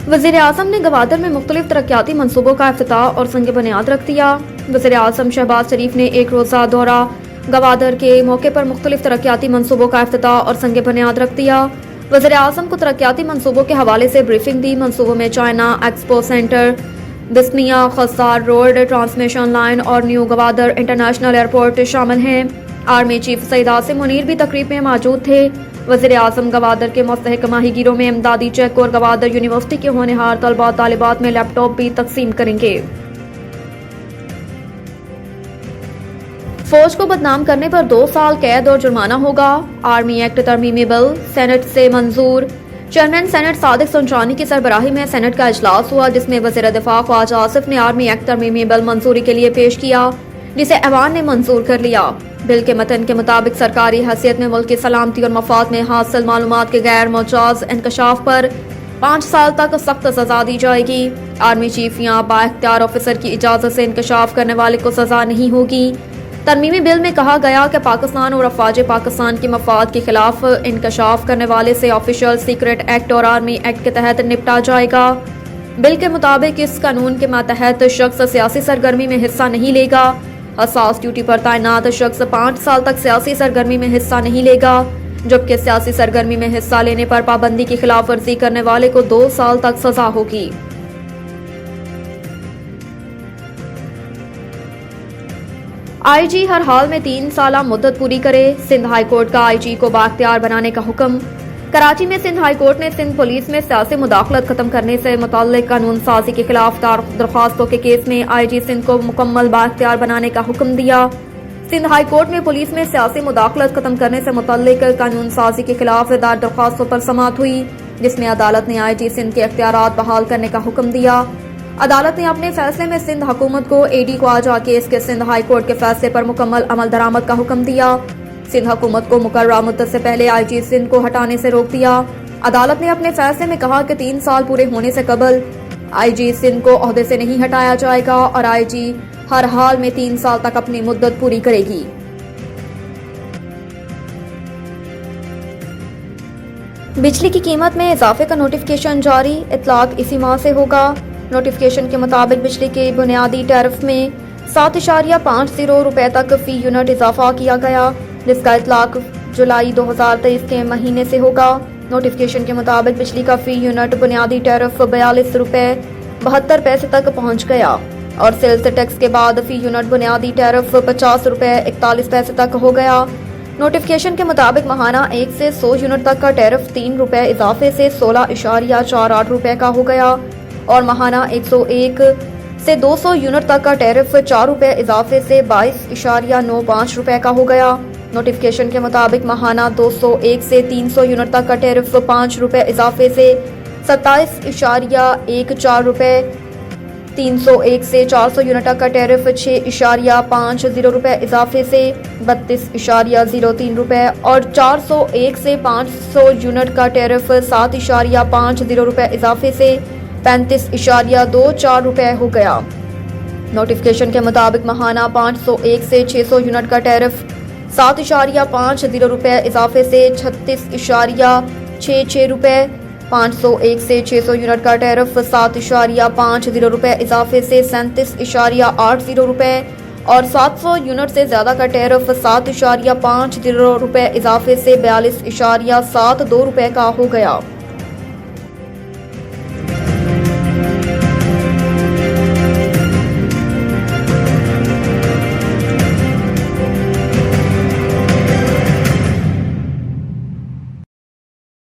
वज़ीर आज़म ने गवादर में मुख्तलिफ तरक्याती मनसूबों का इफ्तिताह और संग बुनियाद रख दिया। वज़ीर आज़म शहबाज शरीफ ने एक रोज़ा दौरा गवादर के मौके पर मुख्तलिफ तरक्याती मनसूबों का इफ्तिताह और संग बुनियाद रख दिया। वज़ीर आज़म को तरक्याती मनसूबों के हवाले से ब्रीफिंग दी। मनसूबों में चाइना एक्सपो सेंटर, बिस्मिया खसार रोड ट्रांसमिशन लाइन और न्यू गवादर इंटरनेशनल एयरपोर्ट शामिल हैं। आर्मी चीफ सईद आसिम मुनीर भी तकरीब में मौजूद थे। वज़ीर आज़म गवादर के मुस्तहिक माहीगीरों में इमदादी चेक और गवादर यूनिवर्सिटी के होनहार तलबा तालिबात में लैपटॉप भी तकसीम करेंगे। फौज को बदनाम करने पर 2 साल कैद और जुर्माना होगा। आर्मी एक्ट तरमीमी बिल सेनेट से मंजूर। चेयरमैन सेनेट सादिक सुनचानी की सरबराही में सेनेट का इजलास हुआ, जिसमें वज़ीर दिफा ख्वाजा आसिफ ने आर्मी एक्ट तरमीमी बिल मंजूरी के लिए पेश किया, जिसे ऐवान ने मंजूर कर लिया। बिल के मतन के मुताबिक सरकारी हैसियत में मुल्क की सलामती और मफाद में हासिल मालूमात के गैर मुजाज इंकशाफ पर 5 साल तक सख्त सजा दी जाएगी। आर्मी चीफ या बाइख्तियार ऑफिसर की इजाजत से इंकशाफ करने वाले को सजा नहीं होगी। तरमीमी बिल में कहा गया कि पाकिस्तान और अफवाज पाकिस्तान के मफाद के खिलाफ इंकशाफ करने वाले से ऑफिशियल सीक्रेट एक्ट और आर्मी एक्ट के तहत निपटा जाएगा। बिल के मुताबिक इस कानून के मातहत शख्स सियासी सरगर्मी में हिस्सा नहीं लेगा। हसास ड्यूटी पर तैनात शख्स 5 साल तक सियासी सरगर्मी में हिस्सा नहीं लेगा, जबकि सियासी सरगर्मी में हिस्सा लेने पर पाबंदी की खिलाफ वर्जी करने वाले को 2 साल तक सजा होगी। आईजी हर हाल में 3 साल मुद्दत पूरी करे। सिंध हाई कोर्ट का आईजी को बाख्तियार बनाने का हुक्म। कराची में सिंध हाई कोर्ट ने सिंध पुलिस में सियासी मुदाखलत खत्म करने से मुतल्लिक कानून साजी के खिलाफ दरख्वास्तों के केस में आईजी सिंध को मुकम्मल बाख्तियार बनाने का हुक्म दिया। सिंध हाई कोर्ट में पुलिस में सियासी मुदाखलत खत्म करने से मुतल्लिक कानून साजी के खिलाफ दायर दरख्वास्तों पर समाअत हुई, जिसमें अदालत ने आईजी सिंध के इख्तियारात बहाल करने का हुक्म दिया। अदालत ने अपने फैसले में सिंध हुकूमत को एडी ख्वाजा केस के सिंध हाई कोर्ट के फैसले पर मुकम्मल अमल दरामद का हुक्म दिया। सिंध हुकूमत को मुकर्ररा मुद्दत से पहले आईजी सिंध को हटाने से रोक दिया। अदालत ने अपने फैसले में कहा कि 3 साल पूरे होने से कबल आईजी सिंध को ओहदे से नहीं हटाया जाएगा और आईजी हर हाल में 3 साल तक अपनी मुद्दत पूरी करेगी। बिजली की कीमत में इजाफे का नोटिफिकेशन जारी, इतलाक इसी माह से होगा। नोटिफिकेशन के मुताबिक बिजली के बुनियादी टैरिफ में 7.50 रुपए तक फी यूनिट इजाफा किया गया, जिसका इतलाक जुलाई 2023 के महीने से होगा। नोटिफिकेशन के मुताबिक बिजली का फी यूनिट बुनियादी टैरिफ 42 रुपए 72 पैसे तक पहुंच गया और सेल्स टैक्स के बाद फी यूनिट बुनियादी टैरिफ 50 रुपए 41 पैसे तक हो गया। नोटिफिकेशन के मुताबिक माहाना 1 से 100 यूनिट तक का टैरिफ 3 रुपए इजाफे से 16.48 रुपए का हो गया और माहाना 101 से 200 यूनिट तक का टैरिफ 4 रुपए इजाफे से 22.95 रुपए का हो गया। नोटिफिकेशन के मुताबिक माहाना 201 से 300 यूनिट तक का टैरिफ 5 रुपए इजाफे से 27.14 रुपए, 301 से 400 यूनिट तक का टैरिफ 6.50 रुपए इजाफे से 32.03 रुपए और 401 से 500 यूनिट का टैरिफ 7.50 रुपए इजाफे से 35.24 रुपए हो गया। नोटिफिकेशन के मुताबिक माहाना 501 से 600 यूनिट का टैरिफ 7.50 रुपए इजाफे से 36.66 रुपए, 501 से 600 यूनिट का टैरिफ 7.50 रुपए इजाफे से 37.80 रुपए और 700 यूनिट से ज्यादा का टैरिफ 7.50 रुपए इजाफे से 42.72 रुपए का हो गया।